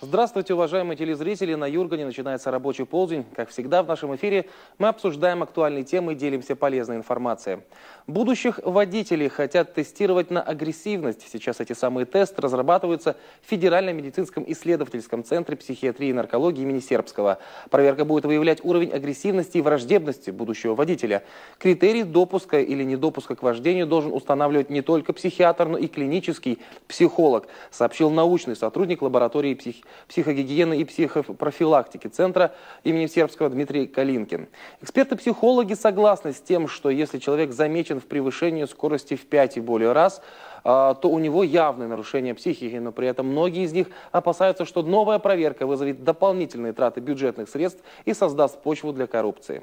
Здравствуйте, уважаемые телезрители! На Юргане начинается рабочий полдень. Как всегда, в нашем эфире мы обсуждаем актуальные темы и делимся полезной информацией. Будущих водителей хотят тестировать на агрессивность. Сейчас эти самые тесты разрабатываются в Федеральном медицинском исследовательском центре психиатрии и наркологии имени Сербского. Проверка будет выявлять уровень агрессивности и враждебности будущего водителя. Критерий допуска или недопуска к вождению должен устанавливать не только психиатр, но и клинический психолог, сообщил научный сотрудник лаборатории психогигиены и психопрофилактики Центра имени Сербского Дмитрий Калинкин. Эксперты-психологи согласны с тем, что если человек замечен в превышении скорости в 5 и более раз, то у него явное нарушение психики, но при этом многие из них опасаются, что новая проверка вызовет дополнительные траты бюджетных средств и создаст почву для коррупции.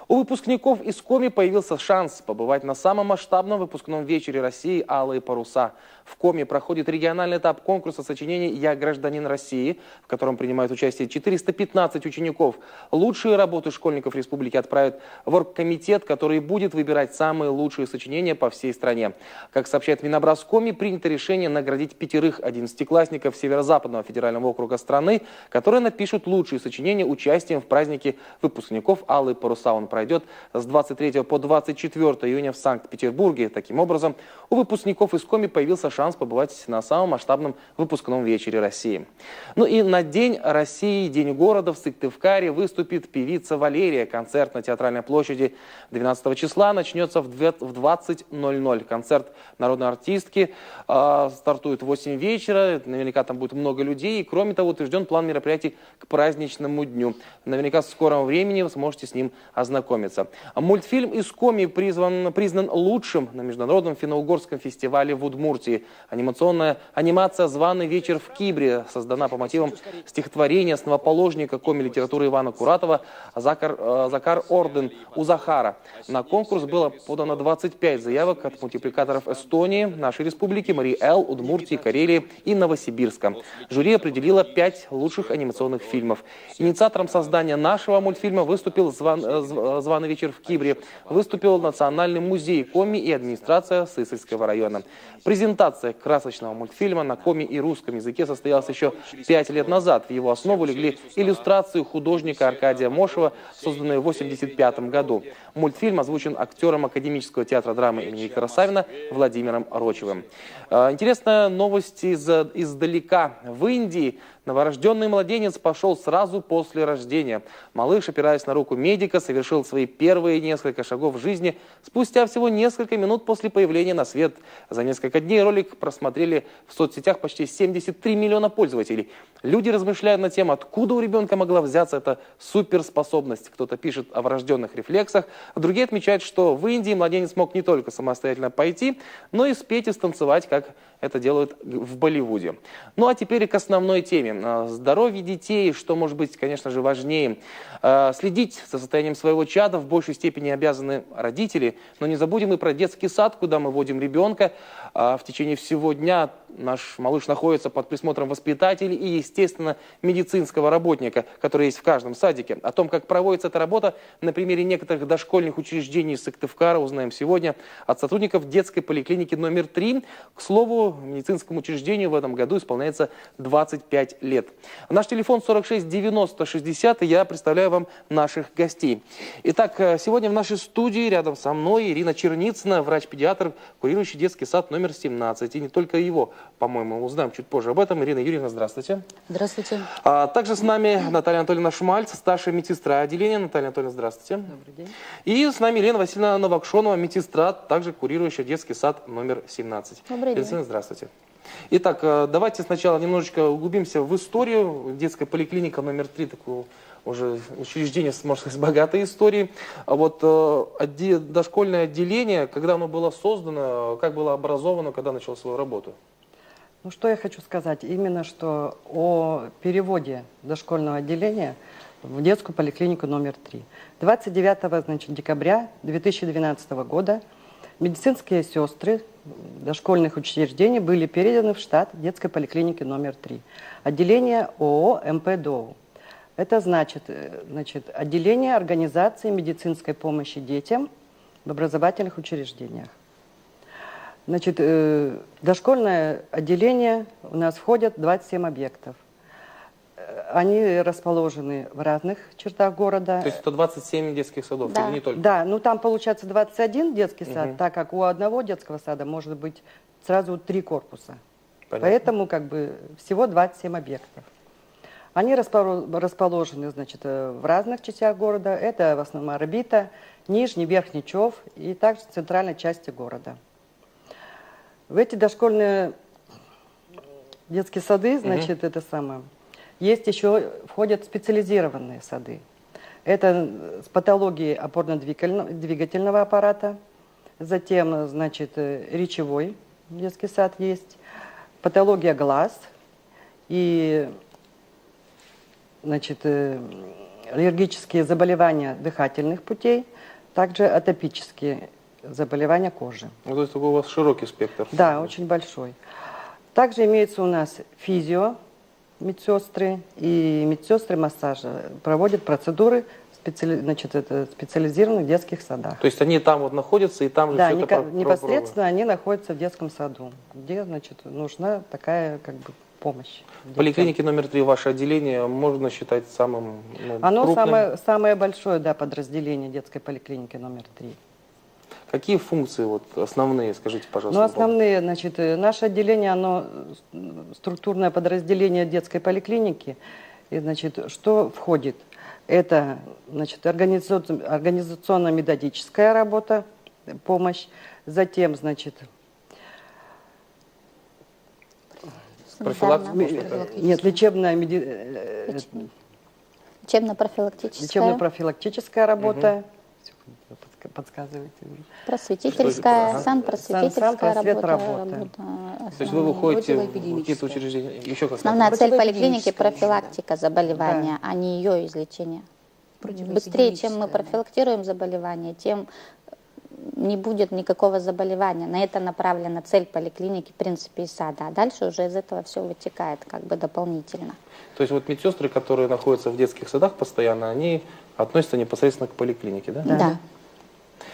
У выпускников из Коми появился шанс побывать на самом масштабном выпускном вечере России «Алые паруса». В Коми проходит региональный этап конкурса сочинений «Я гражданин России», в котором принимают участие 415 учеников. Лучшие работы школьников республики отправят в оргкомитет, который будет выбирать самые лучшие сочинения по всей стране. Как сообщает Минобраз Коми, принято решение наградить 5 11-классников Северо-Западного федерального округа страны, которые напишут лучшие сочинения участием в празднике выпускников «Алые паруса». Он пройдет с 23 по 24 июня в Санкт-Петербурге. Таким образом, у выпускников из Коми появился шанс побывать на самом масштабном выпускном вечере России. Ну и на День России, День города в Сыктывкаре выступит певица Валерия. Концерт на Театральной площади 12 числа начнется в 20:00. Концерт народной артистки стартует в 8 вечера. Наверняка там будет много людей. И, кроме того, утвержден план мероприятий к праздничному дню. Наверняка в скором времени вы сможете с ним ознакомиться. Мультфильм из Коми признан лучшим на международном финно-угорском фестивале в Удмуртии. Анимация «Званый вечер в Кибре» создана по мотивам стихотворения основоположника коми-литературы Ивана Куратова «Закар Орден у Захара». На конкурс было подано 25 заявок от мультипликаторов Эстонии, нашей республики, Марии Эл, Удмуртии, Карелии и Новосибирска. Жюри определило 5 лучших анимационных фильмов. Инициатором создания нашего мультфильма выступил «Званый вечер в Кибре», выступил Национальный музей Коми и администрация Сысольского района. Презентация красочного мультфильма на коми и русском языке состоялась еще 5 лет назад. В его основу легли иллюстрации художника Аркадия Мошева, созданные в 1985 году. Мультфильм озвучен актером Академического театра драмы имени Виктора Савина Владимиром Рочевым. Интересная новость издалека. В Индии новорожденный младенец пошел сразу после рождения. Малыш, опираясь на руку медика, совершил свои первые несколько шагов в жизни спустя всего несколько минут после появления на свет. За несколько дней ролик просмотрели в соцсетях почти 73 миллиона пользователей. Люди размышляют на тему, откуда у ребенка могла взяться эта суперспособность. Кто-то пишет о врожденных рефлексах, а другие отмечают, что в Индии младенец мог не только самостоятельно пойти, но и спеть и станцевать, как это делают в Болливуде. Ну а теперь к основной теме. Здоровье детей, что может быть, конечно же, важнее. Следить за состоянием своего чада в большей степени обязаны родители, но не забудем и про детский сад, куда мы водим ребенка. В течение всего дня наш малыш находится под присмотром воспитателей и, естественно, медицинского работника, который есть в каждом садике. О том, как проводится эта работа, на примере некоторых дошкольных учреждений Сыктывкара узнаем сегодня от сотрудников детской поликлиники номер 3. К слову, медицинскому учреждению в этом году исполняется 25 лет. Наш телефон 46 90 60, и я представляю вам наших гостей. Итак, сегодня в нашей студии рядом со мной Ирина Черницына, врач-педиатр, курирующий детский сад номер 17. И не только его, по-моему, узнаем чуть позже об этом. Ирина Юрьевна, здравствуйте. Здравствуйте. Также с нами Наталья Анатольевна Шмальц, старшая медсестра отделения. Наталья Анатольевна, здравствуйте. Добрый день. И с нами Елена Васильевна Новокшонова, медсестра, также курирующая детский сад номер 17. Добрый день. Елена, здравствуйте. Итак, давайте сначала немножечко углубимся в историю. Детская поликлиника номер 3, такое уже учреждение, можно сказать, с богатой историей. А вот дошкольное отделение, когда оно было создано, как было образовано, когда начало свою работу? Ну, что я хочу сказать? Именно что о переводе дошкольного отделения в детскую поликлинику номер 3. 29 декабря 2012 года медицинские сестры дошкольных учреждений были переданы в штат детской поликлиники номер 3. Отделение ООО МП-ДОУ. Это значит отделение организации медицинской помощи детям в образовательных учреждениях. Значит, дошкольное отделение у нас входят 27 объектов. Они расположены в разных чертах города. То есть это 27 детских садов, Да. или не только? Да, ну там получается 21 детский сад, так как у одного детского сада может быть сразу 3 корпуса. Понятно. Поэтому как бы всего 27 объектов. Они расположены, значит, в разных частях города. Это в основном орбита, Нижний, Верхний Чов и также в центральной части города. В эти дошкольные детские сады, значит, это самое, есть еще, входят специализированные сады. Это с патологией опорно-двигательного аппарата, затем, значит, речевой детский сад есть, патология глаз и, значит, аллергические заболевания дыхательных путей, также атопические заболевания кожи. Ну, то есть такой у вас широкий спектр. Да, очень большой. Также имеется у нас физио, медсестры и медсестры массажа проводят процедуры значит, это в специализированных детских садах. То есть они там вот находятся и там же Да, все это непосредственно они находятся в детском саду, где, значит, нужна такая как бы помощь. В поликлинике номер 3 ваше отделение можно считать самым Оно крупным? самое большое, да, подразделение детской поликлиники номер 3. Какие функции вот основные, скажите, пожалуйста? Ну, основные, значит, наше отделение, оно структурное подразделение детской поликлиники. И, значит, что входит? Это, значит, организационно-методическая работа, помощь. Затем, значит... Нет, лечебно-профилактическая работа. Подсказывайте. Просветительская, санпросветительская работа. То есть вы выходите в какие-то учреждения? Еще как Основная цель поликлиники – профилактика заболевания, а не ее излечение. Быстрее, чем мы профилактируем заболевание, тем не будет никакого заболевания. На это направлена цель поликлиники, в принципе, и сада. А дальше уже из этого все вытекает как бы дополнительно. То есть вот медсестры, которые находятся в детских садах постоянно, они относятся непосредственно к поликлинике, да? Да.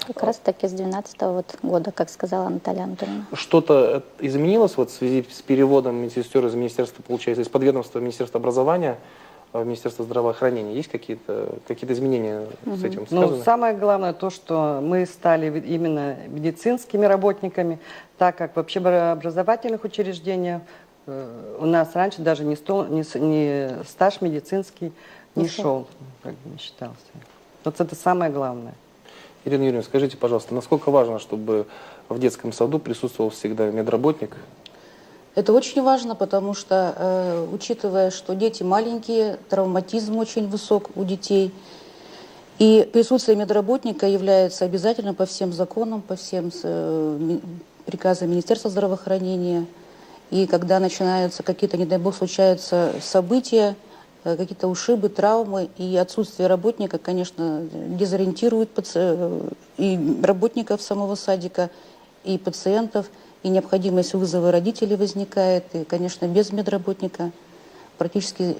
Как раз таки с 2012 года, как сказала Наталья Анатольевна. Что-то изменилось вот в связи с переводом медсестер из министерства, получается, из подведомства Министерства образования в Министерство здравоохранения? Есть какие-то изменения с этим связаны? Ну, самое главное то, что мы стали именно медицинскими работниками, так как в общеобразовательных учреждениях у нас раньше даже не стаж медицинский не шел, как бы не считался. Вот это самое главное. Ирина Юрьевна, скажите, пожалуйста, насколько важно, чтобы в детском саду присутствовал всегда медработник? Это очень важно, потому что, учитывая, что дети маленькие, травматизм очень высок у детей, и присутствие медработника является обязательным по всем законам, по всем приказам Министерства здравоохранения. И когда начинаются какие-то, не дай бог, случаются события, какие-то ушибы, травмы, и отсутствие работника, конечно, дезориентирует и работников самого садика, и пациентов, и необходимость вызова родителей возникает, и, конечно, без медработника практически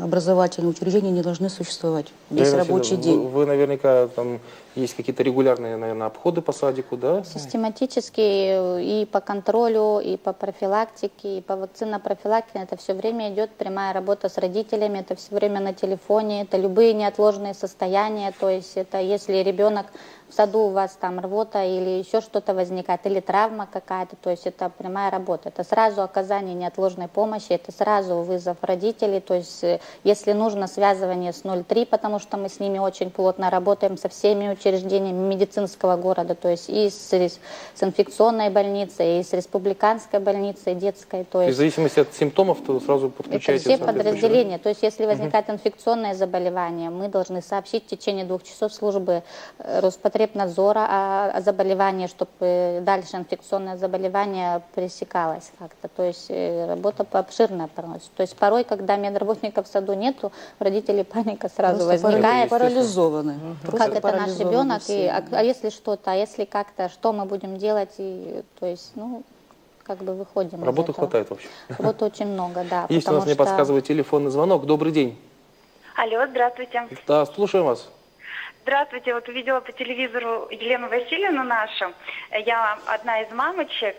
образовательные учреждения не должны существовать весь рабочий день. Вы наверняка, там есть какие-то регулярные, наверное, обходы по садику, да? Систематически и по контролю, и по профилактике, и по вакцинопрофилактике. Это все время идет прямая работа с родителями, это все время на телефоне, это любые неотложные состояния. То есть это если ребенок в саду у вас там рвота или еще что-то возникает, или травма какая-то, то есть это прямая работа. Это сразу оказание неотложной помощи, это сразу вызов родителей, то есть если нужно связывание с 03, потому что мы с ними очень плотно работаем, со всеми учреждениями медицинского города, то есть и с инфекционной больницей, и с республиканской больницей, детской. То есть в зависимости от симптомов, то сразу подключаете. это все подразделения. То есть если возникает инфекционное заболевание, мы должны сообщить в течение 2 часов службы Роспотребнадзора о заболевании, чтобы дальше инфекционное заболевание пресекалось как-то. То есть работа обширная проносится. То есть порой, когда медработников в саду нету, у родителей паника сразу Просто возникает. Парализованы. Как это наш ребенок, а если что-то, а если как-то, что мы будем делать, и, то есть, ну, как бы выходим Работы из этого. хватает вообще. Работы очень много, да. Если у нас не подсказывает телефонный звонок, добрый день. Алло, здравствуйте. Да, слушаем вас. Здравствуйте, вот увидела по телевизору Елену Васильевну нашу. Я одна из мамочек,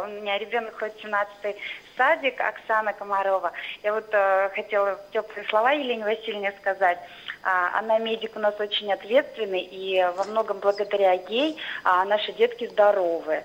у меня ребенок ходит в 17-й садик, Оксана Комарова. Я вот хотела теплые слова Елене Васильевне сказать. Она медик у нас очень ответственный, и во многом благодаря ей наши детки здоровы.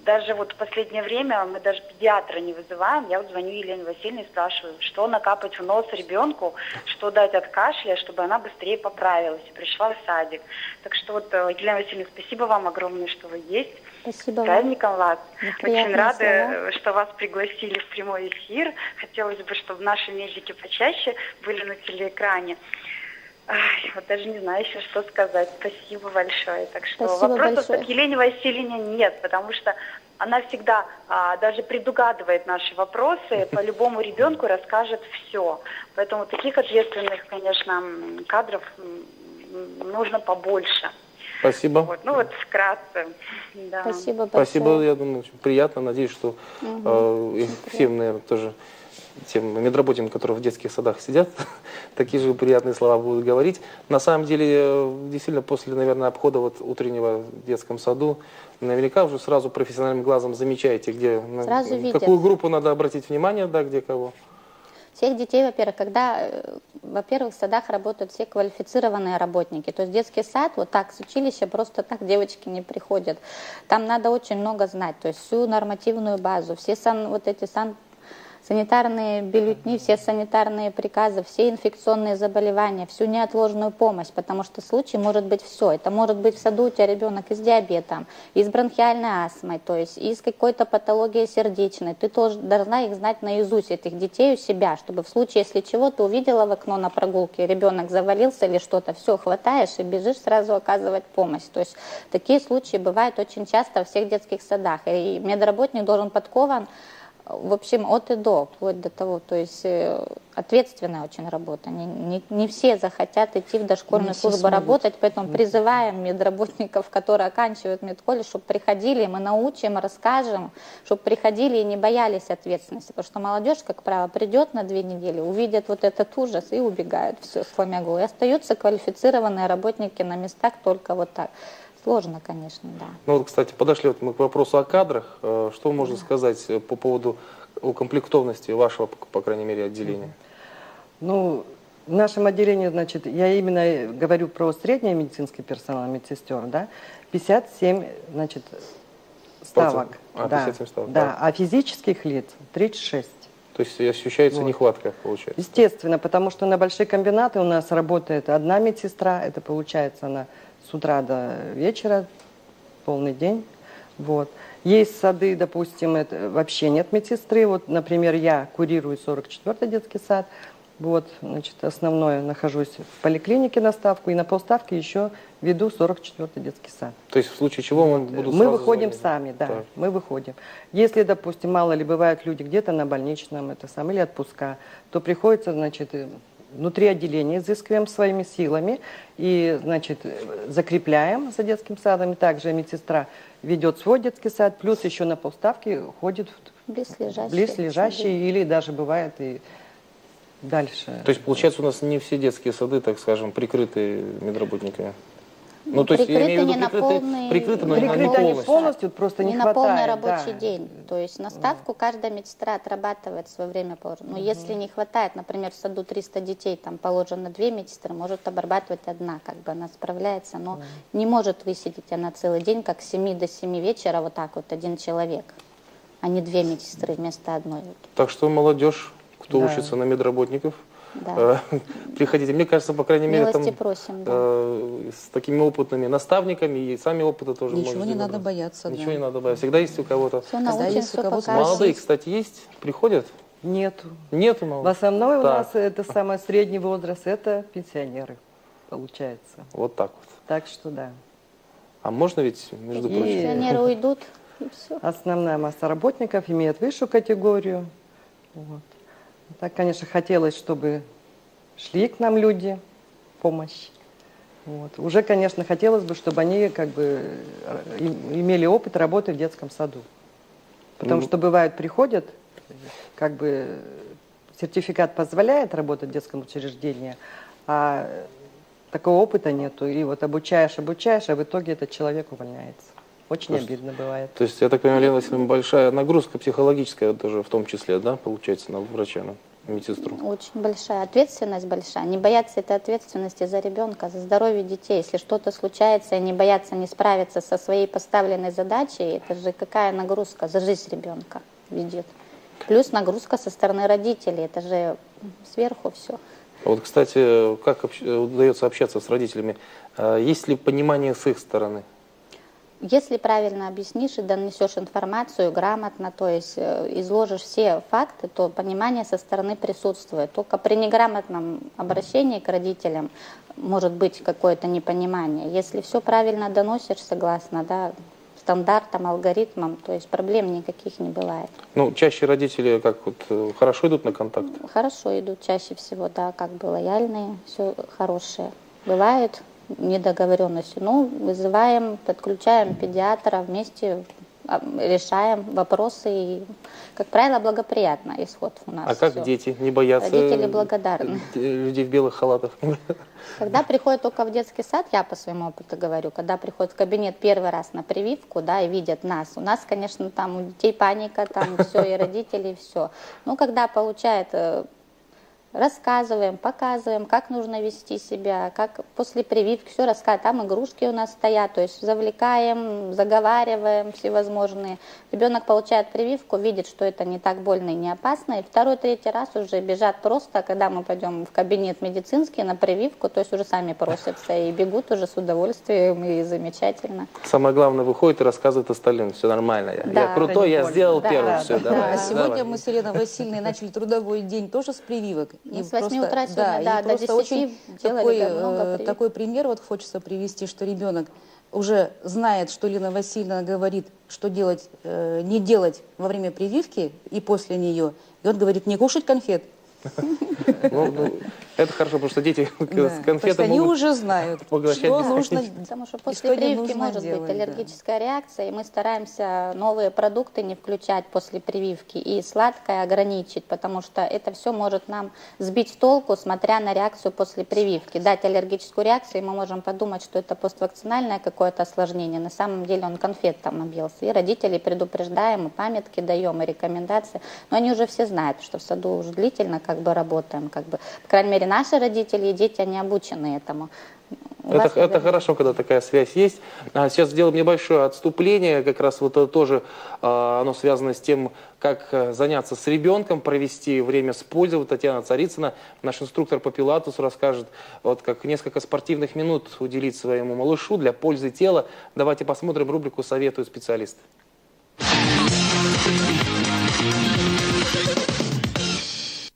Даже вот в последнее время мы даже педиатра не вызываем. Я вот звоню Елене Васильевне и спрашиваю, что накапать в нос ребенку, что дать от кашля, чтобы она быстрее поправилась и пришла в садик. Так что вот, Елена Васильевна, спасибо вам огромное, что вы есть. Спасибо С праздником вас. Приятные Очень рада, слова. что вас пригласили в прямой эфир. Хотелось бы, чтобы наши медики почаще были на телеэкране. Ай, вот даже не знаю еще, что сказать. Спасибо большое. Так что Спасибо вопросов большое. к Елене Васильевне нет, потому что она всегда даже предугадывает наши вопросы, по любому ребенку расскажет все. Поэтому таких ответственных, конечно, кадров нужно побольше. Спасибо. Вот. Ну вот вкратце. Да. Спасибо большое. Спасибо, я думаю, очень приятно. Надеюсь, что и всем, наверное, тоже тем медработникам, которые в детских садах сидят, такие же приятные слова будут говорить. На самом деле, действительно, после, наверное, обхода вот утреннего в детском саду, наверняка уже сразу профессиональным глазом замечаете, где, Сразу видят. какую группу надо обратить внимание, да, где кого. Всех детей, во-первых, во-первых, в садах работают все квалифицированные работники. То есть детский сад, вот так, с училища просто так девочки не приходят. Там надо очень много знать, то есть всю нормативную базу, все санитарные бюллетени, все санитарные приказы, все инфекционные заболевания, всю неотложную помощь, потому что случай может быть все. Это может быть в саду у тебя ребенок и с диабетом, и с бронхиальной астмой, то есть и с какой-то патологией сердечной. Ты тоже должна их знать наизусть, этих детей у себя, чтобы в случае, если чего, ты увидела в окно на прогулке, ребенок завалился или что-то, все, хватаешь и бежишь сразу оказывать помощь. То есть такие случаи бывают очень часто во всех детских садах, и медработник должен подкован, в общем, от и до, вплоть до того, то есть ответственная очень работа. Не все захотят идти в дошкольную службу работать, поэтому призываем медработников, которые оканчивают медколледж, чтобы приходили, мы научим, расскажем, чтобы приходили и не боялись ответственности, потому что молодежь, как правило, придет на 2 недели, увидят вот этот ужас и убегают, все, сломя голову. И остаются квалифицированные работники на местах только вот так. Сложно, конечно, да. Ну вот, кстати, подошли вот мы к вопросу о кадрах. Что можно сказать по поводу укомплектованности вашего, по крайней мере, отделения? Ну, в нашем отделении, значит, я именно говорю про средний медицинский персонал, медсестер, да, 57, значит, ставок. А, да, 57 ставок. да, а физических лиц 36. То есть ощущается Вот. нехватка, получается? Естественно, потому что на большие комбинаты у нас работает одна медсестра, это получается она с утра до вечера, полный день. Вот. Есть сады, допустим, это вообще нет медсестры. Вот, например, я курирую 44-й детский сад. Вот, значит, основное нахожусь в поликлинике на ставку, и на полставки еще веду 44-й детский сад. То есть в случае чего мы будут Мы сразу выходим звонить? сами, да, Так. мы выходим. Если, допустим, мало ли бывают люди где-то на больничном, или отпуска, то приходится, значит, внутри отделения изыскиваем своими силами и, значит, закрепляем за детским садом. И также медсестра ведет свой детский сад, плюс еще на полставки ходит в близлежащие или даже бывает и дальше. То есть, получается, у нас не все детские сады, так скажем, прикрыты медработниками? Ну, то есть, я имею в виду, прикрыты, но Прикрыты не они полностью. полностью, просто не на полный хватает. рабочий да. день. То есть на ставку каждая медсестра отрабатывает в свое время положено. Но если не хватает, например, в саду 300 детей, там положено 2 медсестры, может обрабатывать одна, как бы она справляется, но не может высидеть она целый день, как с 7 до 7 вечера, вот так вот один человек, а не 2 медсестры вместо одной. Так что молодежь, кто Да. учится на медработников, Да. приходите. Мне кажется, по крайней мере, Милости там, просим, да. с такими опытными наставниками и сами опыта тоже Ничего можете не надо набрать. бояться. Ничего да. не надо бояться. Всегда есть у кого-то. Все Когда научим, есть у все кого покажем. Молодые, кстати, есть? Приходят? Нету. Нету В молодых? основном у Так. нас это самый средний возраст, это пенсионеры, получается. Вот так вот. Так что да. А можно ведь, между И- прочим? Пенсионеры уйдут, и все. Основная масса работников имеет высшую категорию. Вот. Так, конечно, хотелось, чтобы шли к нам люди в помощь. Вот. Уже, конечно, хотелось бы, чтобы они как бы имели опыт работы в детском саду. Потому что бывает, приходят, как бы сертификат позволяет работать в детском учреждении, а такого опыта нету. И вот обучаешь, а в итоге этот человек увольняется. Очень обидно бывает. То есть, я так понимаю, Лена Васильевна, большая нагрузка психологическая тоже в том числе, да, получается, на врача, на медсестру? Очень большая ответственность большая. Не бояться этой ответственности за ребенка, за здоровье детей. Если что-то случается, и не бояться не справиться со своей поставленной задачей, это же какая нагрузка за жизнь ребенка ведет. Плюс нагрузка со стороны родителей, это же сверху все. Вот, кстати, как удается общаться с родителями? Есть ли понимание с их стороны? Если правильно объяснишь и донесешь информацию грамотно, то есть изложишь все факты, то понимание со стороны присутствует. Только при неграмотном обращении к родителям может быть какое-то непонимание. Если все правильно доносишь, согласно, да, стандартам, алгоритмам, то есть проблем никаких не бывает. Ну, чаще родители как вот хорошо идут на контакт? Хорошо идут чаще всего, да, как бы лояльные, все хорошие. Бывают недоговоренности. Ну, вызываем, подключаем педиатра, вместе решаем вопросы. И, как правило, благоприятно исход у нас. А как всё. дети? Не боятся? Родители благодарны. Людей в белых халатах? Когда приходят только в детский сад, я по своему опыту говорю, когда приходят в кабинет первый раз на прививку, да, и видят нас, у нас, конечно, там у детей паника, там все, и родители, и все. Но когда получают, рассказываем, показываем, как нужно вести себя, как после прививки, все рассказываем. Там игрушки у нас стоят, то есть завлекаем, заговариваем всевозможные. Ребенок получает прививку, видит, что это не так больно и не опасно, и второй, третий раз уже бежат просто, когда мы пойдем в кабинет медицинский на прививку, то есть уже сами просятся и бегут уже с удовольствием, и замечательно. Самое главное, выходит и рассказывает остальным, все нормально, я крутой, я сделал первым, все, давай. А сегодня давай. мы с Еленой Васильевной начали трудовой день тоже с прививок. Мы И с 8 утра сегодня, да, да, и до просто 10 очень делали много прививок. такой пример вот хочется привести, что ребенок уже знает, что Елена Васильевна говорит, что делать, не делать во время прививки и после нее. И он говорит, не кушать конфет. Ну, это хорошо, потому что дети с То есть конфетами они могут уже знают, поглощать что бесконечно. нужно. Потому что И после что не прививки нужно может делать, быть да. аллергическая реакция, и мы стараемся новые продукты не включать после прививки и сладкое ограничить, потому что это все может нам сбить с толку, смотря на реакцию после прививки. Дать аллергическую реакцию, и мы можем подумать, что это поствакцинальное какое-то осложнение. На самом деле он конфет там набился. И родителей предупреждаем, и памятки даем, и рекомендации. Но они уже все знают, что в саду уже длительно как бы работаем. Как бы, по крайней мере, наши родители и дети, они обучены этому. Это хорошо, когда такая связь есть. Сейчас сделаем небольшое отступление, как раз вот это тоже оно связано с тем, как заняться с ребенком, провести время с пользой. Вот Татьяна Царицына, наш инструктор по пилатесу, расскажет, вот как несколько спортивных минут уделить своему малышу для пользы тела. Давайте посмотрим рубрику «Советуют специалисты».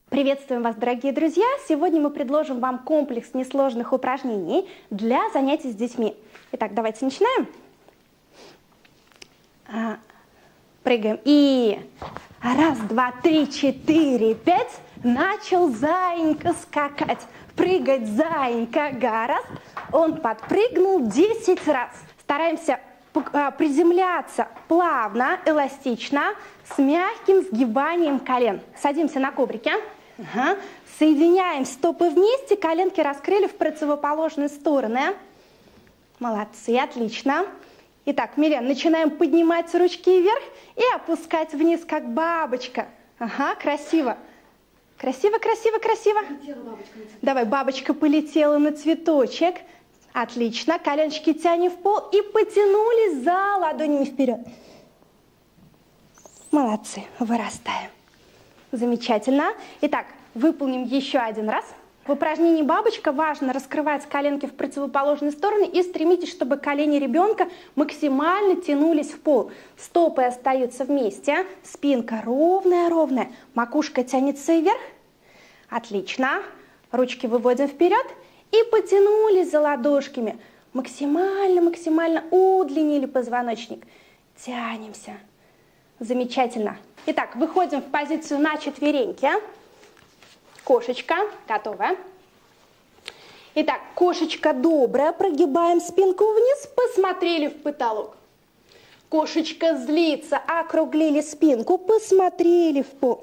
Приветствуем вас, дорогие друзья! Сегодня мы предложим вам комплекс несложных упражнений для занятий с детьми. Итак, давайте начинаем. Прыгаем. И 1, 2, 3, 4, 5. Начал заинька скакать. Прыгать заинька гарас. Он подпрыгнул 10 раз. Стараемся приземляться плавно, эластично, с мягким сгибанием колен. Садимся на коврике. Ага. Соединяем стопы вместе, коленки раскрыли в противоположные стороны. Молодцы, отлично. Итак, Мирен, начинаем поднимать ручки вверх и опускать вниз, как бабочка. Ага, красиво. Красиво, красиво, красиво. Давай, бабочка полетела на цветочек. Отлично. Коленочки тянем в пол и потянулись за ладонями вперед. Молодцы. Вырастаем. Замечательно. Итак, выполним еще один раз. В упражнении «Бабочка» важно раскрывать коленки в противоположные стороны и стремитесь, чтобы колени ребенка максимально тянулись в пол. Стопы остаются вместе, спинка ровная-ровная, макушка тянется вверх. Отлично. Ручки выводим вперед и потянулись за ладошками. Максимально удлинили позвоночник. Тянемся. Замечательно. Итак, выходим в позицию на четвереньки. Кошечка готовая. Итак, кошечка добрая. Прогибаем спинку вниз, посмотрели в потолок. Кошечка злится, округлили спинку, посмотрели в пол.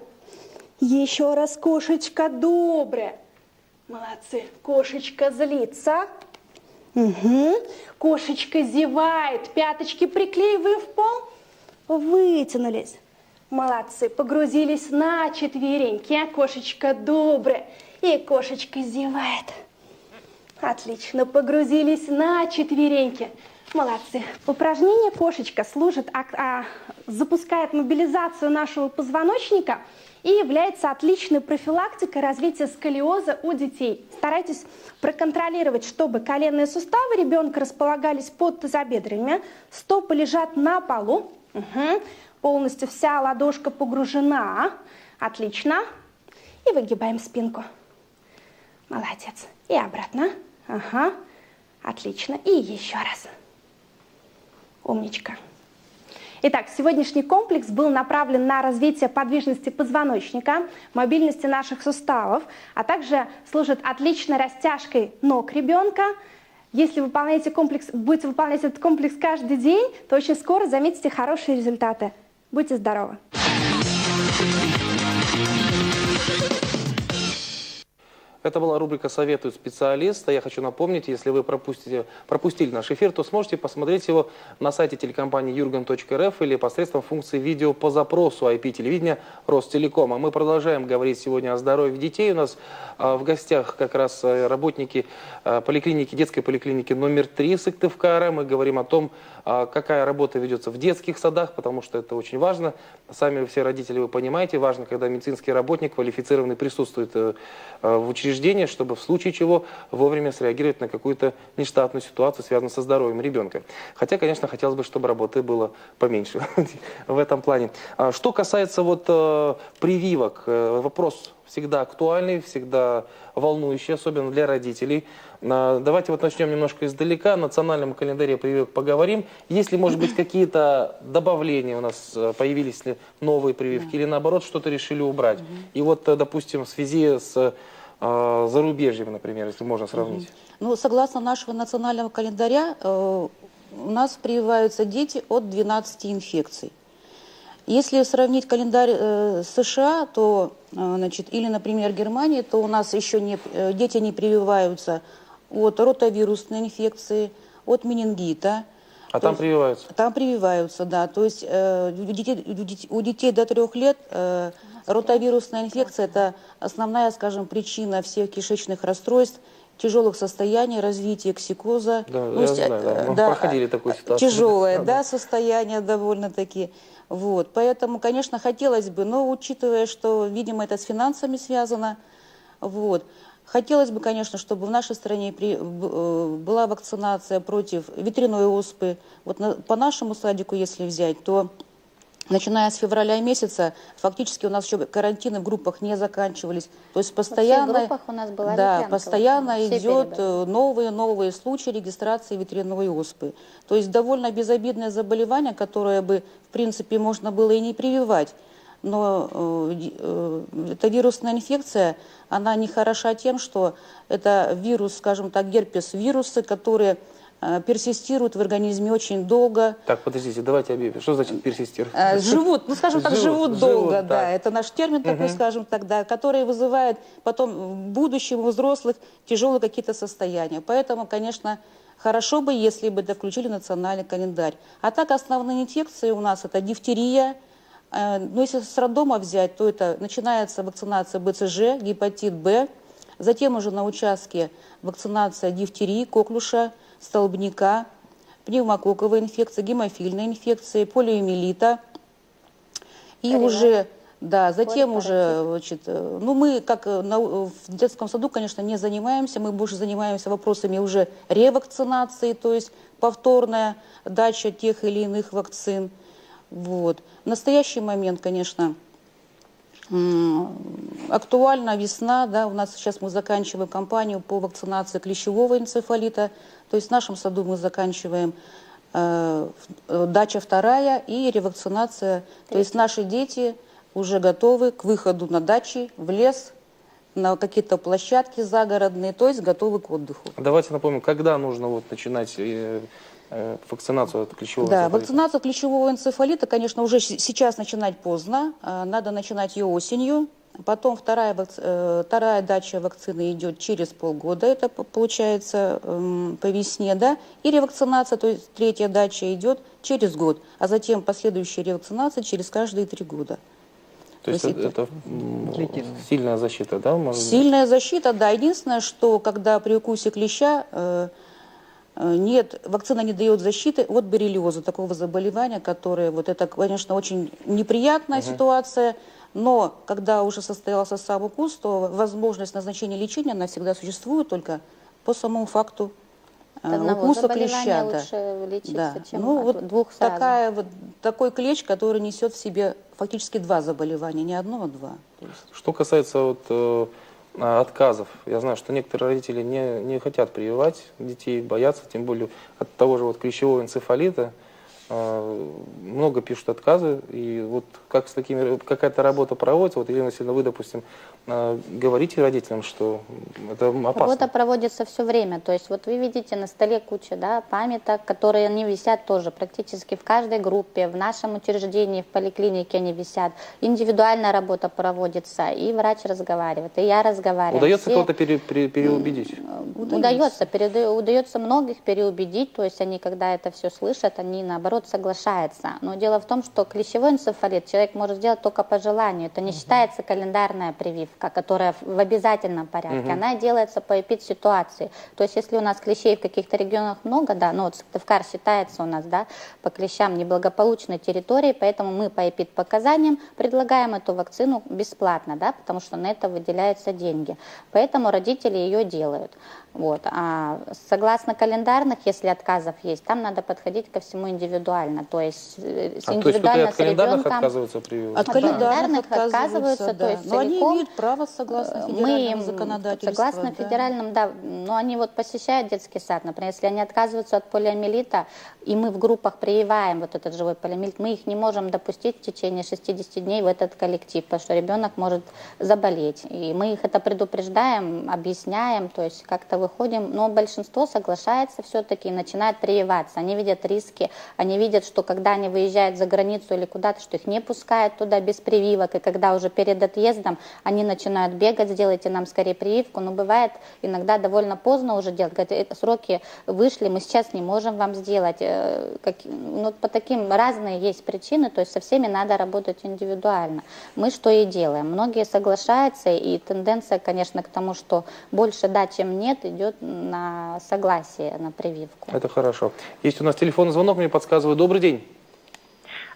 Еще раз, кошечка добрая. Молодцы. Кошечка злится. Угу. Кошечка зевает. Пяточки приклеиваем в пол. Вытянулись. Молодцы. Погрузились на четвереньки. Кошечка добрая. И кошечка зевает. Отлично. Погрузились на четвереньки. Молодцы. Упражнение «Кошечка» служит, запускает мобилизацию нашего позвоночника и является отличной профилактикой развития сколиоза у детей. Старайтесь проконтролировать, чтобы коленные суставы ребенка располагались под тазобедрами, стопы лежат на полу. Угу. Полностью вся ладошка погружена. Отлично. И выгибаем спинку. Молодец. И обратно. Ага. Отлично. И еще раз. Умничка. Итак, сегодняшний комплекс был направлен на развитие подвижности позвоночника, мобильности наших суставов, а также служит отличной растяжкой ног ребенка. Если вы будете выполнять этот комплекс каждый день, то очень скоро заметите хорошие результаты. Будьте здоровы! Это была рубрика «Советуют специалиста». Я хочу напомнить, если вы пропустили наш эфир, то сможете посмотреть его на сайте телекомпании jurgen.rf или посредством функции видео по запросу IP-телевидения Ростелекома. Мы продолжаем говорить сегодня о здоровье детей. У нас в гостях как раз работники поликлиники, детской поликлиники номер 3 Сыктывкара. Мы говорим о том, какая работа ведется в детских садах, потому что это очень важно. Сами все родители, вы понимаете, важно, когда медицинский работник квалифицированный присутствует в учреждении, чтобы в случае чего вовремя среагировать на какую-то нештатную ситуацию, связанную со здоровьем ребенка. Хотя, конечно, хотелось бы, чтобы работы было поменьше в этом плане. Что касается прививок, вопрос всегда актуальный, всегда волнующий, особенно для родителей. Давайте начнем немножко издалека. О национальном календаре прививок поговорим. Есть ли, может быть, какие-то добавления у нас, появились ли новые прививки, или наоборот, что-то решили убрать? И допустим, в связи с зарубежьем, например, если можно сравнить. Ну, согласно нашего национального календаря, у нас прививаются дети от 12 инфекций. Если сравнить календарь США, то, или, например, Германии, то у нас еще дети не прививаются от ротавирусной инфекции, от менингита. А там прививаются? Там прививаются, да. То есть у детей до 3 лет ротавирусная инфекция – это основная, скажем, причина всех кишечных расстройств, тяжелых состояний, развития ксикоза. Да, я знаю, мы проходили такую ситуацию. Тяжелое, да, состояние довольно-таки. Вот. Поэтому, конечно, хотелось бы, но учитывая, что, видимо, это с финансами связано, хотелось бы, конечно, чтобы в нашей стране была вакцинация против ветряной оспы. По нашему садику, если взять, то начиная с февраля месяца, фактически у нас еще карантины в группах не заканчивались. То есть постоянно, во всех группах у нас была постоянно идет новые случаи регистрации ветряной оспы. То есть довольно безобидное заболевание, которое бы, в принципе, можно было и не прививать. Но эта вирусная инфекция, она не хороша тем, что это вирус, скажем так, герпес-вирусы, которые персистируют в организме очень долго. Так, подождите, давайте объявим. Что значит персистируют? Живут, живут долго, да. Так. Это наш термин такой, скажем так, да, который вызывает потом в будущем у взрослых тяжелые какие-то состояния. Поэтому, конечно, хорошо бы, если бы это включили в национальный календарь. А так основные инфекции у нас это дифтерия. Но если с роддома взять, то это начинается вакцинация БЦЖ, гепатит Б. Затем уже на участке вакцинация дифтерии, коклюша, столбняка, пневмококковой инфекции, гемофильной инфекции, полиомиелита. И уже, да, затем уже, мы как в детском саду, конечно, не занимаемся, мы больше занимаемся вопросами уже ревакцинации, то есть повторная дача тех или иных вакцин. В настоящий момент, конечно, актуальна весна, да, у нас сейчас мы заканчиваем кампанию по вакцинации клещевого энцефалита, то есть в нашем саду мы заканчиваем дача 2 и ревакцинация, то есть наши дети уже готовы к выходу на дачи, в лес, на какие-то площадки загородные, то есть готовы к отдыху. Давайте напомним, когда нужно начинать вакцинацию от клещевого энцефалита? Да, вакцинацию от клещевого энцефалита, конечно, уже сейчас начинать поздно. Надо начинать ее осенью, Потом вторая дача вакцины идет через полгода, это получается по весне, да, и ревакцинация, то есть третья дача идет через год, а затем последующая ревакцинация через каждые 3 года. То есть это сильная защита, да? Сильная защита, да. Единственное, что когда при укусе клеща вакцина не дает защиты от боррелиоза, такого заболевания, которое, вот это, конечно, очень неприятная ситуация, но когда уже состоялся сам укус, то возможность назначения лечения, она всегда существует только по самому факту укуса клеща. Лучше лечиться, чем ну, от вот двух сразу. такой клещ, который несет в себе фактически 2 заболевания, не одно, а 2. Что касается отказов, я знаю, что некоторые родители не хотят прививать детей, боятся, тем более от того же клещевого энцефалита. Много пишут отказы, и вот как с такими какая-то работа проводится. Вот, Елена Васильевна, вы, допустим, говорите родителям, что это опасно. Работа проводится все время, то есть вот вы видите на столе куча, да, памяток, которые они висят тоже практически в каждой группе, в нашем учреждении, в поликлинике они висят. Индивидуальная работа проводится, и врач разговаривает, и я разговариваю. Удается кого-то переубедить? Удается многих переубедить, то есть они, когда это все слышат, они наоборот соглашаются. Но дело в том, что клещевой энцефалит человек может сделать только по желанию. Это не считается календарная прививка, которая в обязательном порядке. Она делается по эпидситуации. То есть если у нас клещей в каких-то регионах много, да, ну вот Сыктывкар считается у нас, да, по клещам неблагополучной территории, поэтому мы по эпидпоказаниям предлагаем эту вакцину бесплатно, да, потому что на это выделяются деньги. Поэтому родители ее делают. Вот. А согласно календарных, если отказов есть, там надо подходить ко всему индивидуально. То есть индивидуально от календарных отказываются прививать? От календарных отказываются, да. То есть но они имеют право согласно федеральному законодательству. Согласно федеральному, да. Но они вот посещают детский сад, например, если они отказываются от полиомиелита, и мы в группах прививаем вот этот живой полиомиелит, мы их не можем допустить в течение 60 дней в этот коллектив, потому что ребенок может заболеть. И мы их это предупреждаем, объясняем, то есть как-то выходим, но большинство соглашается все-таки и начинает прививаться. Они видят риски, они видят, что когда они выезжают за границу или куда-то, что их не пускают туда без прививок, и когда уже перед отъездом они начинают бегать, сделайте нам скорее прививку, но бывает иногда довольно поздно уже делать, говорят, сроки вышли, мы сейчас не можем вам сделать. Ну, по таким разные есть причины, то есть со всеми надо работать индивидуально. Мы что и делаем. Многие соглашаются, и тенденция, конечно, к тому, что больше да, чем нет, идет на согласие на прививку. Это хорошо. Есть у нас телефонный звонок, мне подсказывают. Добрый день.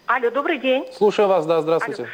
Алло, добрый день. Слушаю вас, да, здравствуйте.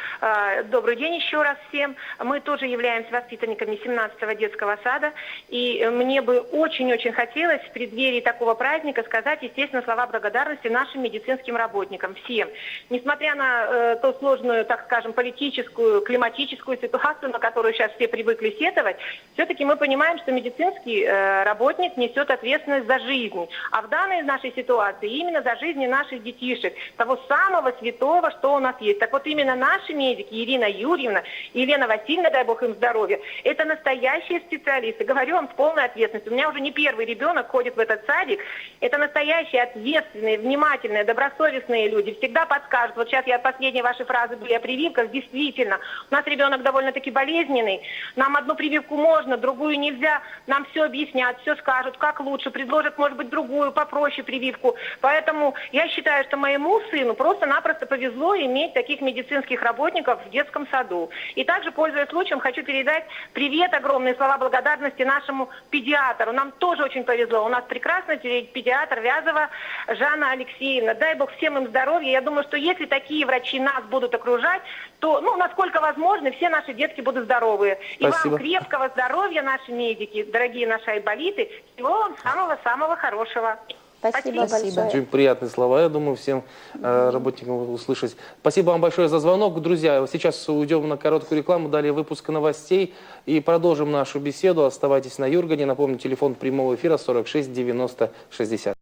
Добрый день еще раз всем. Мы тоже являемся воспитанниками 17-го детского сада. И мне бы очень-очень хотелось в преддверии такого праздника сказать, естественно, слова благодарности нашим медицинским работникам, всем. Несмотря на ту сложную, так скажем, политическую, климатическую ситуацию, на которую сейчас все привыкли сетовать, все-таки мы понимаем, что медицинский работник несет ответственность за жизнь. А в данной нашей ситуации именно за жизни наших детишек, того самого святого, что у нас есть. Так вот именно наши медики, Ирина Юрьевна, Елена Васильевна, дай бог им здоровья, это настоящие специалисты. Говорю вам с полной ответственностью. У меня уже не первый ребенок ходит в этот садик. Это настоящие, ответственные, внимательные, добросовестные люди. Всегда подскажут. Вот сейчас последние ваши фразы были о прививках. Действительно, у нас ребенок довольно-таки болезненный. Нам одну прививку можно, другую нельзя. Нам все объяснят, все скажут, как лучше. Предложат, может быть, другую, попроще прививку. Поэтому я считаю, что моему сыну просто-напросто повезло иметь таких медицинских работников в детском саду. И также, пользуясь случаем, хочу передать привет, огромные слова благодарности нашему педиатру. Нам тоже очень повезло. У нас прекрасный педиатр Вязова Жанна Алексеевна. Дай бог всем им здоровья. Я думаю, что если такие врачи нас будут окружать, то, насколько возможно, все наши детки будут здоровые. И Спасибо. вам крепкого здоровья, наши медики, дорогие наши айболиты. Всего вам самого-самого хорошего. Спасибо большое. Очень приятные слова, я думаю, всем работникам услышать. Спасибо вам большое за звонок. Друзья, сейчас уйдем на короткую рекламу, далее выпуск новостей и продолжим нашу беседу. Оставайтесь на Юргане. Напомню, телефон прямого эфира 46 90 60.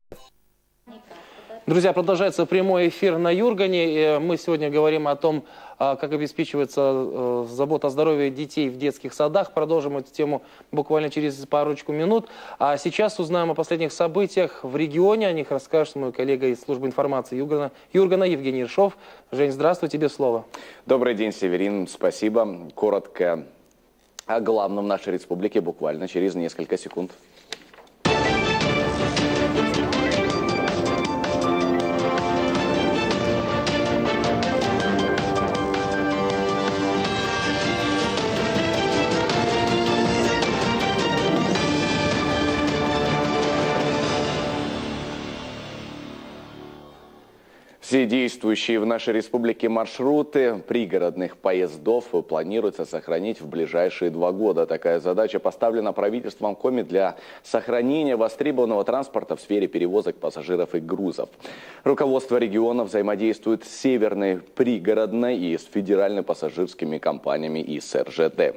Друзья, продолжается прямой эфир на Юргане. Мы сегодня говорим о том, как обеспечивается забота о здоровье детей в детских садах. Продолжим эту тему буквально через парочку минут. А сейчас узнаем о последних событиях в регионе. О них расскажет мой коллега из службы информации Юргана Евгений Ершов. Жень, здравствуй, тебе слово. Добрый день, Северин. Спасибо. Коротко о главном в нашей республике буквально через несколько секунд. Все действующие в нашей республике маршруты пригородных поездов планируется сохранить в ближайшие 2 года. Такая задача поставлена правительством Коми для сохранения востребованного транспорта в сфере перевозок пассажиров и грузов. Руководство региона взаимодействует с Северной пригородной и с федеральными пассажирскими компаниями и с РЖД.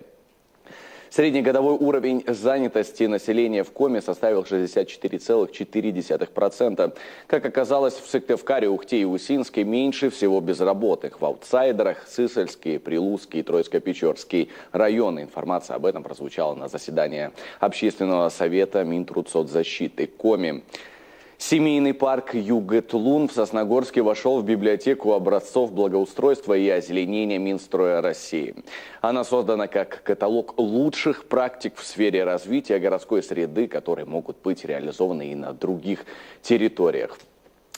Среднегодовой уровень занятости населения в Коми составил 64,4%. Как оказалось, в Сыктывкаре, Ухте и Усинске меньше всего безработных. В аутсайдерах Сысольский, Прилузский и Троицко-Печорский районы. Информация об этом прозвучала на заседании Общественного совета Минтрудсоцзащиты Коми. Семейный парк Югытлун в Сосногорске вошел в библиотеку образцов благоустройства и озеленения Минстроя России. Она создана как каталог лучших практик в сфере развития городской среды, которые могут быть реализованы и на других территориях.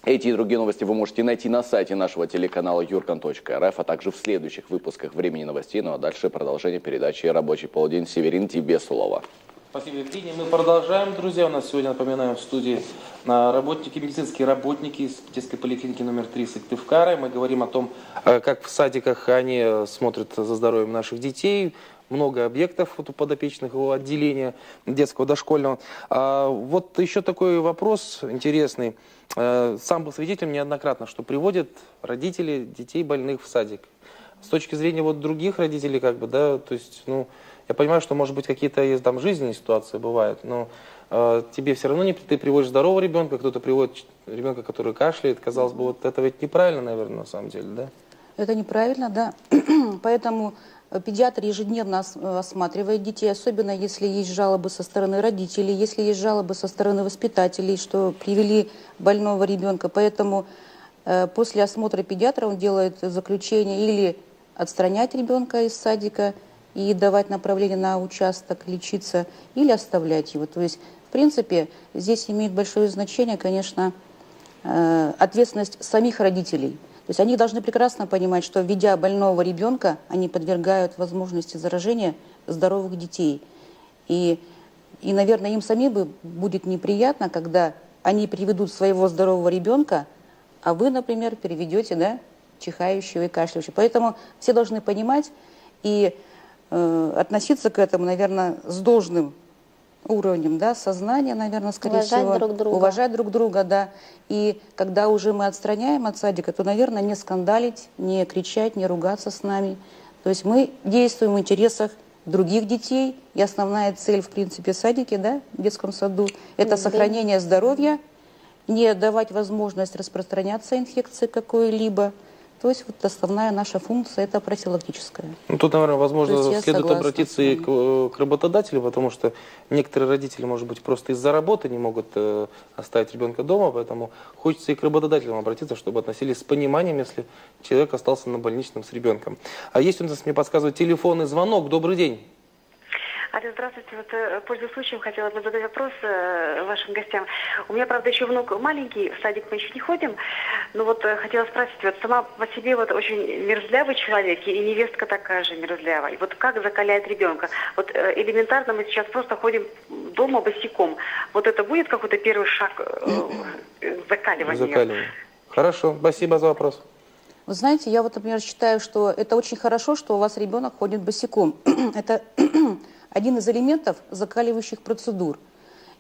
Эти и другие новости вы можете найти на сайте нашего телеканала yurgan.rf, а также в следующих выпусках «Времени новостей». Ну а дальше продолжение передачи «Рабочий полдень». Северин, тебе слово. Спасибо, Евгений. Мы продолжаем, друзья. У нас сегодня, напоминаем, в студии медицинские работники из детской поликлиники номер 3 Сыктывкара. Мы говорим о том, как в садиках они смотрят за здоровьем наших детей. Много объектов у подопечных его отделения детского дошкольного. Вот еще такой вопрос интересный. Сам был свидетелем неоднократно, что приводят родители детей больных в садик. С точки зрения вот других родителей, как бы, да, то есть, ну, я понимаю, что, может быть, какие-то там жизненные ситуации бывают, но тебе все равно ты приводишь здорового ребенка, кто-то приводит ребенка, который кашляет. Казалось бы, вот это ведь неправильно, наверное, на самом деле, да? Это неправильно, да. Поэтому педиатр ежедневно осматривает детей, особенно если есть жалобы со стороны родителей, если есть жалобы со стороны воспитателей, что привели больного ребенка. Поэтому после осмотра педиатра он делает заключение или отстранять ребенка из садика и давать направление на участок, лечиться, или оставлять его. То есть, в принципе, здесь имеет большое значение, конечно, ответственность самих родителей. То есть они должны прекрасно понимать, что, ведя больного ребенка, они подвергают возможности заражения здоровых детей. И наверное, им самим будет неприятно, когда они приведут своего здорового ребенка, а вы, например, переведете, да, чихающего и кашляющего. Поэтому все должны понимать и относиться к этому, наверное, с должным уровнем, да, сознания, наверное, скорее всего. Уважать друг друга. Уважать друг друга, да. И когда уже мы отстраняем от садика, то, наверное, не скандалить, не кричать, не ругаться с нами. То есть мы действуем в интересах других детей. И основная цель, в принципе, в садике, да, в детском саду, это сохранение здоровья, не давать возможность распространяться инфекции какой-либо. То есть вот основная наша функция – это профилактическая. Ну, тут, наверное, возможно, следует согласна обратиться и к работодателю, потому что некоторые родители, может быть, просто из-за работы не могут оставить ребенка дома, поэтому хочется и к работодателям обратиться, чтобы относились с пониманием, если человек остался на больничном с ребенком. А есть у нас, мне подсказывает, телефонный звонок. Добрый день. Алло, здравствуйте. Вот, пользуясь случаем, хотела бы задать вопрос вашим гостям. У меня, правда, еще внук маленький, в садик мы еще не ходим, но вот хотела спросить, вот сама по себе вот очень мерзлявый человек, и невестка такая же мерзлявая. И вот как закалять ребенка? Вот элементарно мы сейчас просто ходим дома босиком. Вот это будет какой-то первый шаг закаливания? Хорошо, спасибо за вопрос. Вы знаете, я вот, например, считаю, что это очень хорошо, что у вас ребенок ходит босиком. Это один из элементов закаливающих процедур.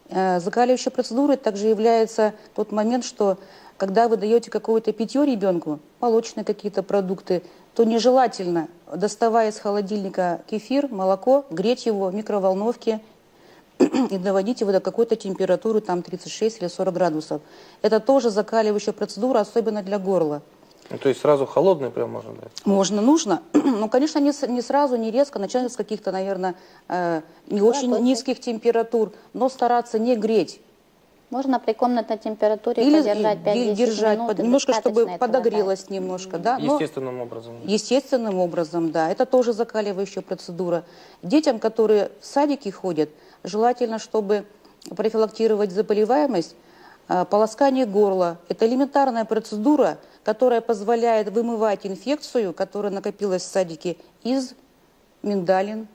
Закаливающей процедурой также является тот момент, что когда вы даете какое-то питье ребенку, молочные какие-то продукты, то нежелательно, доставая из холодильника кефир, молоко, греть его в микроволновке и доводить его до какой-то температуры, там 36 или 40 градусов. Это тоже закаливающая процедура, особенно для горла. Ну, то есть сразу холодный прям можно дать? Можно, нужно. Но, конечно, не сразу, не резко. Начать с каких-то, наверное, не очень низких температур, но стараться не греть. Можно при комнатной температуре Или подержать 5-10 держать минут. немножко, чтобы этого подогрелось хватает. немножко. Да? Но Естественным образом. естественным образом, да. Это тоже закаливающая процедура. Детям, которые в садики ходят, желательно, чтобы профилактировать заболеваемость, полоскание горла. Это элементарная процедура, которая позволяет вымывать инфекцию, которая накопилась в садике, из миндалин.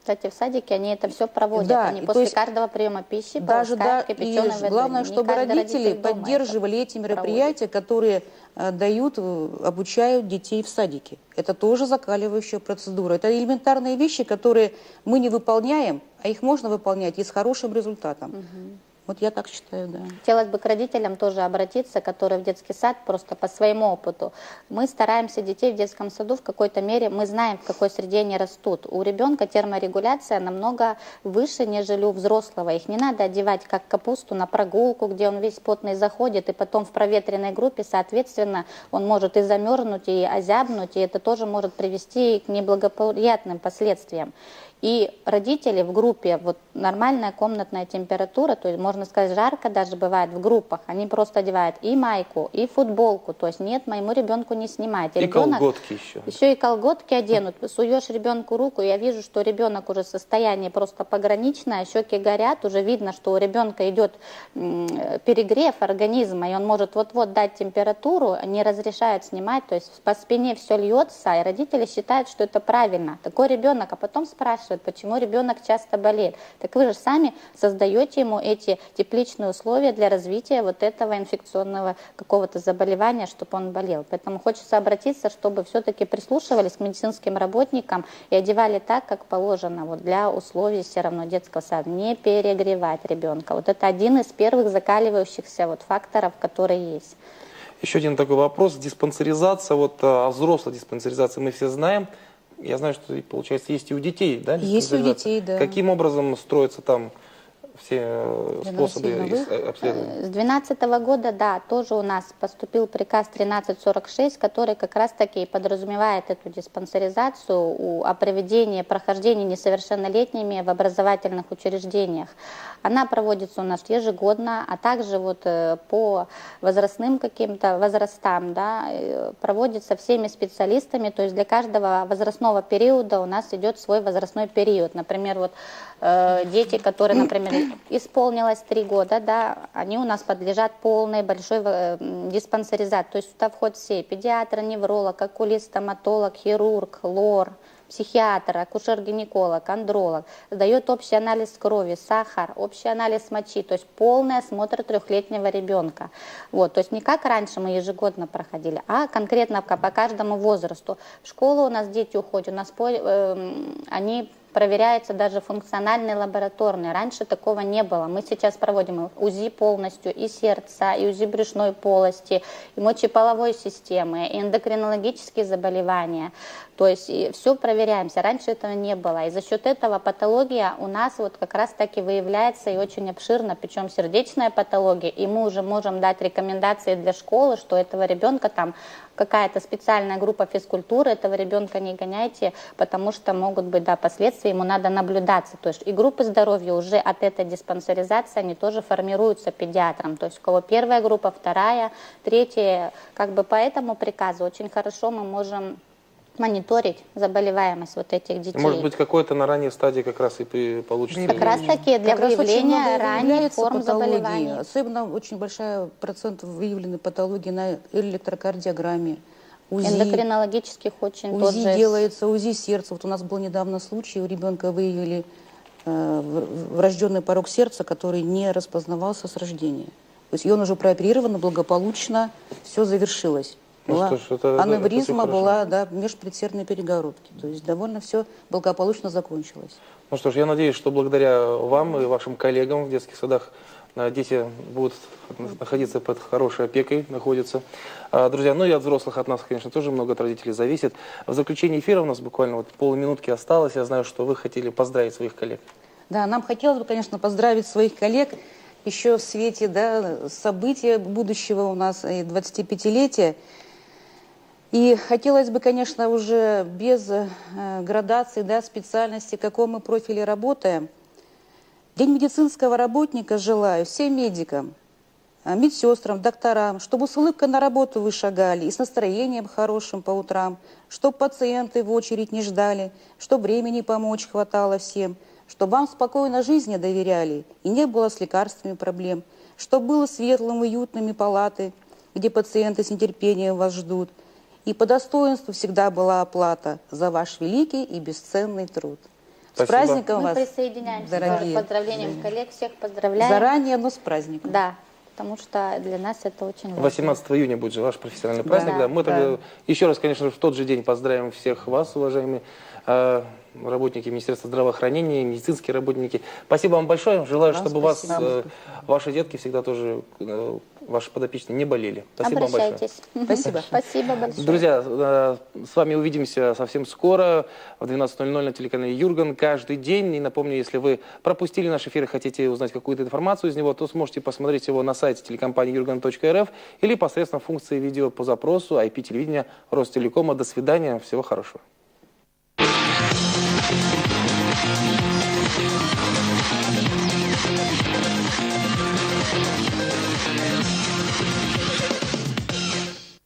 Кстати, в садике они это все проводят. Да, Они и после то есть каждого приема пищи даже, да, полоскают кипяченой водой. главное, Не чтобы каждый родители родитель дома поддерживали это эти мероприятия, которые обучают детей в садике. Это тоже закаливающая процедура. Это элементарные вещи, которые мы не выполняем, а их можно выполнять и с хорошим результатом. Вот я так считаю, да. Хотелось бы к родителям тоже обратиться, которые в детский сад, просто по своему опыту. Мы стараемся детей в детском саду в какой-то мере, мы знаем, в какой среде они растут. У ребенка терморегуляция намного выше, нежели у взрослого. Их не надо одевать как капусту на прогулку, где он весь потный заходит, и потом в проветренной группе, соответственно, он может и замерзнуть, и озябнуть, и это тоже может привести к неблагоприятным последствиям. И родители в группе, вот нормальная комнатная температура, то есть можно сказать жарко даже бывает в группах, они просто одевают и майку, и футболку, то есть нет, моему ребенку не снимайте. И Ребенок, колготки еще. Еще и колготки оденут, суешь ребенку руку, я вижу, что ребенок уже состояние просто пограничное, щеки горят, уже видно, что у ребенка идет перегрев организма, и он может вот-вот дать температуру, не разрешают снимать, то есть по спине все льется, и родители считают, что это правильно. Такой ребенок, а потом спрашивают, почему ребенок часто болеет. Так вы же сами создаете ему эти тепличные условия для развития вот этого инфекционного какого-то заболевания, чтобы он болел. Поэтому хочется обратиться, чтобы все-таки прислушивались к медицинским работникам и одевали так, как положено, вот для условий все равно детского сада. Не перегревать ребенка. Вот это один из первых закаливающихся вот факторов, которые есть. Еще один такой вопрос. Диспансеризация, вот о взрослой диспансеризации мы все знаем. Я знаю, что, получается, есть и у детей, да? Есть у детей, да. Каким образом строятся там все способы обследования? С 2012 года, да, тоже у нас поступил приказ 1346, который как раз-таки подразумевает эту диспансеризацию о проведении, прохождении несовершеннолетними в образовательных учреждениях. Она проводится у нас ежегодно, а также вот по возрастным каким-то возрастам, да, проводится всеми специалистами, то есть для каждого возрастного периода у нас идет свой возрастной период. Например, вот дети, которые, например, исполнилось 3 года, да, они у нас подлежат полной большой диспансеризации, то есть туда входят все: педиатр, невролог, окулист, стоматолог, хирург, лор, психиатр, акушер-гинеколог, андролог, сдает общий анализ крови, сахар, общий анализ мочи, то есть полный осмотр 3-летнего ребенка. Вот, то есть не как раньше мы ежегодно проходили, а конкретно по каждому возрасту. В школу у нас дети уходят, у нас они проверяются даже функциональные лабораторные. Раньше такого не было. Мы сейчас проводим УЗИ полностью и сердца, и УЗИ брюшной полости, и мочеполовой системы, и эндокринологические заболевания. То есть все проверяемся. Раньше этого не было. И за счет этого патология у нас вот как раз таки выявляется и очень обширно, причем сердечная патология. И мы уже можем дать рекомендации для школы, что этого ребенка там какая-то специальная группа физкультуры, этого ребенка не гоняйте, потому что могут быть, да, последствия, ему надо наблюдаться. То есть и группы здоровья уже от этой диспансеризации, они тоже формируются педиатром. То есть у кого первая группа, вторая, третья, как бы по этому приказу очень хорошо мы можем мониторить заболеваемость вот этих детей. Может быть, какой-то на ранней стадии как раз и получится. Как раз таки для выявления ранних форм заболеваний. Особенно очень большой процент выявленной патологии на электрокардиограмме. УЗИ, эндокринологических очень УЗИ тоже. делается, УЗИ сердца. Вот у нас был недавно случай, у ребенка выявили врожденный порок сердца, который не распознавался с рождения. То есть он уже прооперирован, благополучно все завершилось. Аневризма была, да, межпредсердной перегородки. То есть довольно все благополучно закончилось. Ну что ж, я надеюсь, что благодаря вам и вашим коллегам в детских садах дети будут находиться под хорошей опекой, находятся. Друзья, ну и от взрослых, от нас, конечно, тоже много от родителей зависит. В заключении эфира у нас буквально вот полминутки осталось. Я знаю, что вы хотели поздравить своих коллег. Да, нам хотелось бы, конечно, поздравить своих коллег еще в свете, да, события будущего у нас и 25-летия. И хотелось бы, конечно, уже без градации, да, специальности, в каком мы профиле работаем. День медицинского работника желаю всем медикам, медсестрам, докторам, чтобы с улыбкой на работу вы шагали и с настроением хорошим по утрам, чтобы пациенты в очередь не ждали, чтобы времени помочь хватало всем, чтобы вам спокойно жизни доверяли и не было с лекарствами проблем, чтобы было светлым, уютными палаты, где пациенты с нетерпением вас ждут, и по достоинству всегда была оплата за ваш великий и бесценный труд. Спасибо. С праздником Мы вас, присоединяемся дорогие. к поздравлениям коллег, всех поздравляем. Заранее, но с праздником. Да, потому что для нас это очень важно. 18 июня будет же ваш профессиональный праздник. Да. Да. Мы тогда еще раз, конечно, в тот же день поздравим всех вас, уважаемые работники Министерства здравоохранения, медицинские работники. Спасибо вам большое. Желаю, Вам чтобы спасибо. вас, ваши детки всегда тоже, ваши подопечные, не болели. Спасибо вам большое. Обращайтесь. Спасибо. Спасибо большое. Друзья, с вами увидимся совсем скоро в 12:00 на телеканале Юрган каждый день. И напомню, если вы пропустили наш эфир и хотите узнать какую-то информацию из него, то сможете посмотреть его на сайте телекомпании Jurgan.rf или посредством функции видео по запросу IP-телевидения Ростелекома. До свидания, всего хорошего.